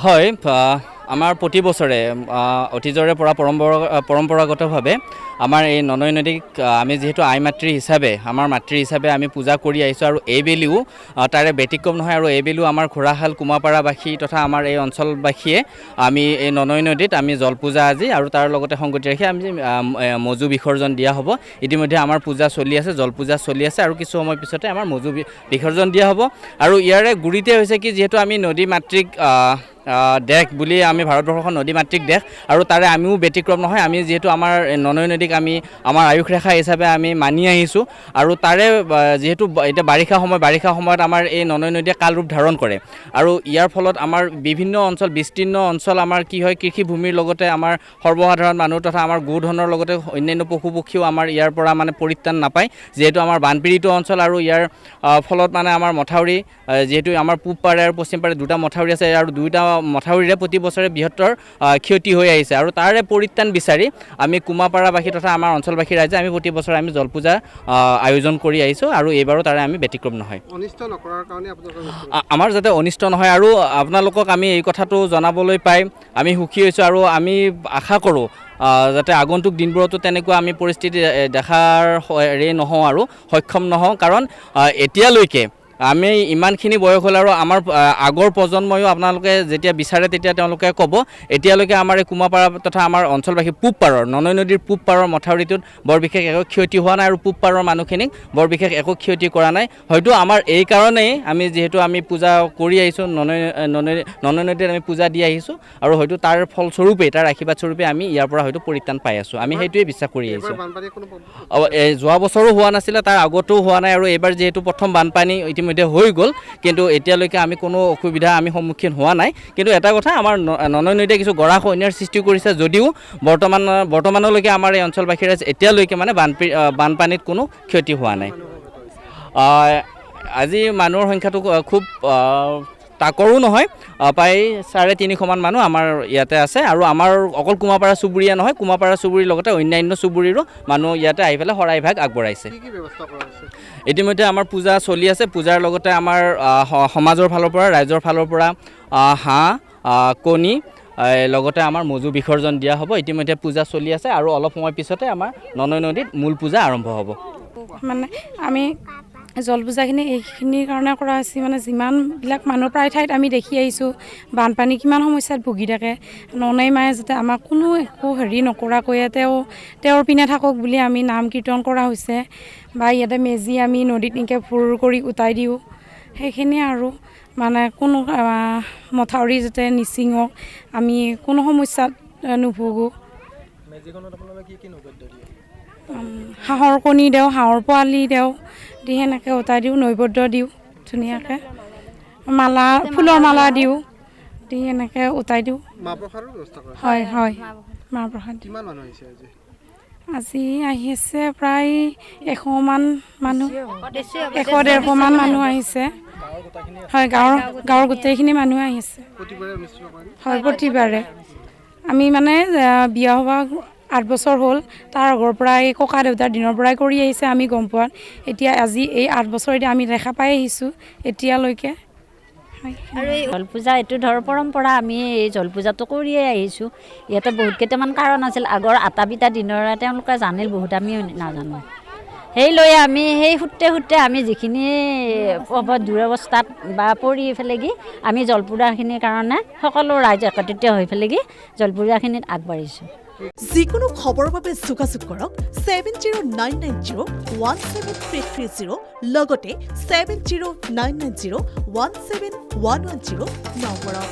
হয় আমাৰ প্ৰতি বছৰে অতীজৰে পৰা পৰম্পৰাগতভাৱে আমাৰ এই ননৈ নদীক আমি যিহেতু আই মাতৃ হিচাপে আমাৰ মাতৃ হিচাপে আমি পূজা কৰি আহিছোঁ আৰু এইবেলিও তাৰে ব্যতিক্ৰম নহয় আৰু এইবেলিও আমাৰ ঘোঁৰাশাল কুমাপাৰাবাসী তথা আমাৰ এই অঞ্চলবাসীয়ে আমি এই ননৈ নদীত আমি জল পূজা আজি আৰু তাৰ লগতে সংগতি ৰাখি আমি মজু বিসৰ্জন দিয়া হ'ব। ইতিমধ্যে আমাৰ পূজা চলি আছে, জল পূজা চলি আছে আৰু কিছু সময় পিছতে আমাৰ মজু বিসৰ্জন দিয়া হ'ব। আৰু ইয়াৰে গুৰিতে হৈছে কি যিহেতু আমি নদী মাতৃক দেশ বুলি আমি ভাৰতবৰ্ষখন নদী মাতৃক দেশ আৰু তাৰে আমিও ব্যতিক্ৰম নহয়। আমি যিহেতু আমাৰ ননৈ নদীক আমি আমাৰ আয়ুস ৰেখা হিচাপে আমি মানি আহিছোঁ আৰু তাৰে যিহেতু এতিয়া বাৰিষা সময়ত আমাৰ এই ননৈ নদীয়ে কাল ৰূপ ধাৰণ কৰে আৰু ইয়াৰ ফলত আমাৰ বিভিন্ন অঞ্চল বিস্তীৰ্ণ অঞ্চল আমাৰ কি হয় কৃষিভূমিৰ লগতে আমাৰ সৰ্বসাধাৰণ মানুহ তথা আমাৰ গোধনৰ লগতে অন্যান্য পশু পক্ষীও আমাৰ ইয়াৰ পৰা মানে পৰিত্ৰাণ নাপায় যিহেতু আমাৰ বানপীড়িত অঞ্চল আৰু ইয়াৰ ফলত মানে আমাৰ মথাউৰি যিহেতু আমাৰ পূব পাৰে আৰু পশ্চিম পাৰে দুটা মথাউৰি আছে আৰু দুয়োটা মথাউৰিৰে প্ৰতি বছৰে বৃহত্তৰ ক্ষতি হৈ আহিছে আৰু তাৰে পৰিত্ৰাণ বিচাৰি আমি কুমাপাৰাবাসী তথা আমাৰ অঞ্চলবাসী ৰাইজে আমি প্ৰতি বছৰে আমি জল পূজা আয়োজন কৰি আহিছোঁ আৰু এইবাৰো তাৰে আমি ব্যতিক্ৰম নহয়। আমাৰ যাতে অনিষ্ট নহয় আৰু আপোনালোকক আমি এই কথাটো জনাবলৈ পাই আমি সুখী হৈছোঁ আৰু আমি আশা কৰোঁ যাতে আগন্তুক দিনবোৰতো তেনেকুৱা আমি পৰিস্থিতি দেখাৰ নহওঁ আৰু সক্ষম নহওঁ কাৰণ এতিয়ালৈকে আমি ইমানখিনি বয়স হ'ল আৰু আমাৰ আগৰ প্ৰজন্ময়ো আপোনালোকে যেতিয়া বিচাৰে তেতিয়া তেওঁলোকে ক'ব এতিয়ালৈকে আমাৰ এই কুমাপাৰা তথা আমাৰ অঞ্চলবাসী পূব পাৰৰ ননৈ নদীৰ পূব পাৰৰ মথাউৰিটোত বৰ বিশেষ একো ক্ষতি হোৱা নাই আৰু পূব পাৰৰ মানুহখিনিক বৰ বিশেষ একো ক্ষতি কৰা নাই। হয়তো আমাৰ এই কাৰণেই আমি যিহেতু আমি পূজা কৰি আহিছোঁ ননৈ নদীত আমি পূজা দি আহিছোঁ আৰু হয়তো তাৰ ফলস্বৰূপে তাৰ আশীৰ্বাদ স্বৰূপে আমি ইয়াৰ পৰা হয়তো পৰিত্ৰাণ পাই আছোঁ। আমি সেইটোৱে বিশ্বাস কৰি আহিছোঁ। যোৱা বছৰো হোৱা নাছিলে, তাৰ আগতেও হোৱা নাই আৰু এইবাৰ যিহেতু প্ৰথম বানপানী ইতিমধ্যে হৈ গ'ল কিন্তু এতিয়ালৈকে আমি কোনো অসুবিধা আমি সন্মুখীন হোৱা নাই। কিন্তু এটা কথা আমাৰ ননৈ নদীয়ে কিছু গৰাখহনীয়াৰ সৃষ্টি কৰিছে যদিও বৰ্তমানলৈকে আমাৰ এই অঞ্চলবাসীৰ এতিয়ালৈকে মানে বানপানীত কোনো ক্ষতি হোৱা নাই। আজি মানুহৰ সংখ্যাটো খুব তাকৰো নহয়, প্ৰায় 350 মানুহ আমাৰ ইয়াতে আছে আৰু আমাৰ অকল কুমাপাৰা চুবুৰীয়া নহয় কুমাপাৰা চুবুৰীৰ লগতে অন্যান্য চুবুৰীৰো মানুহ ইয়াতে আহি পেলাই শৰাইভাগ আগবঢ়াইছে। ইতিমধ্যে আমাৰ পূজা চলি আছে, পূজাৰ লগতে আমাৰ সমাজৰ ফালৰ পৰা ৰাইজৰ ফালৰ পৰা হাঁহ কণী লগতে আমাৰ মজু বিসৰ্জন দিয়া হ'ব। ইতিমধ্যে পূজা চলি আছে আৰু অলপ সময় পিছতে আমাৰ ননৈ নদীত মূল পূজা আৰম্ভ হ'ব। মানে আমি জল পূজাখিনি এইখিনিৰ কাৰণে কৰা হৈছে মানে যিমানবিলাক মানুহ প্ৰায় ঠাইত আমি দেখি আহিছোঁ বানপানী কিমান সমস্যাত ভুগি থাকে। ননৈ মায়ে যাতে আমাক কোনো একো হেৰি নকৰাকৈয়ে তেওঁৰ পিনে থাকক বুলি আমি নাম কীৰ্তন কৰা হৈছে বা ইয়াতে মেজি আমি নদীত এনেকৈ ভোৰ কৰি উটাই দিওঁ সেইখিনিয়ে আৰু মানে কোনো মথাউৰি যাতে নিচিঙক আমি কোনো সমস্যাত নুভোগোঁ। হাঁহৰ কণী দিওঁ, হাঁহৰ পোৱালি দিওঁ, দি সেনেকৈ উটাই দিওঁ, নৈবদ্য দিওঁ ধুনীয়াকৈ, মালা ফুলৰ মালা দিওঁ, দি এনেকৈ উটাই দিওঁ। হয় হয় মাহ প্ৰসাদ আজি আহি আছে প্ৰায় 100মান মানুহ, 100-150মান মানুহ আহিছে। হয় গাঁৱৰ গোটেইখিনি মানুহ আহিছে। হয় প্ৰতিবাৰে আমি মানে বিয়া হোৱা 8 বছৰ হ'ল, তাৰ আগৰ পৰাই ককা দেউতাৰ দিনৰ পৰাই কৰি আহিছে আমি গম পোৱাত। এতিয়া আজি এই 8 বছৰেদি আমি দেখা পাই আহিছোঁ এতিয়ালৈকে। আৰু এই জল পূজা এইটো ধৰ পৰম্পৰা, আমি এই জল পূজাটো কৰিয়ে আহিছোঁ। ইয়াতে বহুত কেইটামান কাৰণ আছিল আগৰ আটা পিতা দিনৰে তেওঁলোকে জানিল বহুত, আমি নাজানো। সেই লৈ আমি সেই সূত্ৰে আমি যিখিনি দুৰৱস্থাত বা পৰি পেলাই আমি জলপূজাখিনিৰ কাৰণে সকলো ৰাইজ একত্ৰিত হৈ পেলাই জলপূজাখিনিত আগবাঢ়িছোঁ। যিকোনো খবৰৰ বাবে যোগাযোগ কৰক 7099017330 লগতে 7099017110 নম্বৰত।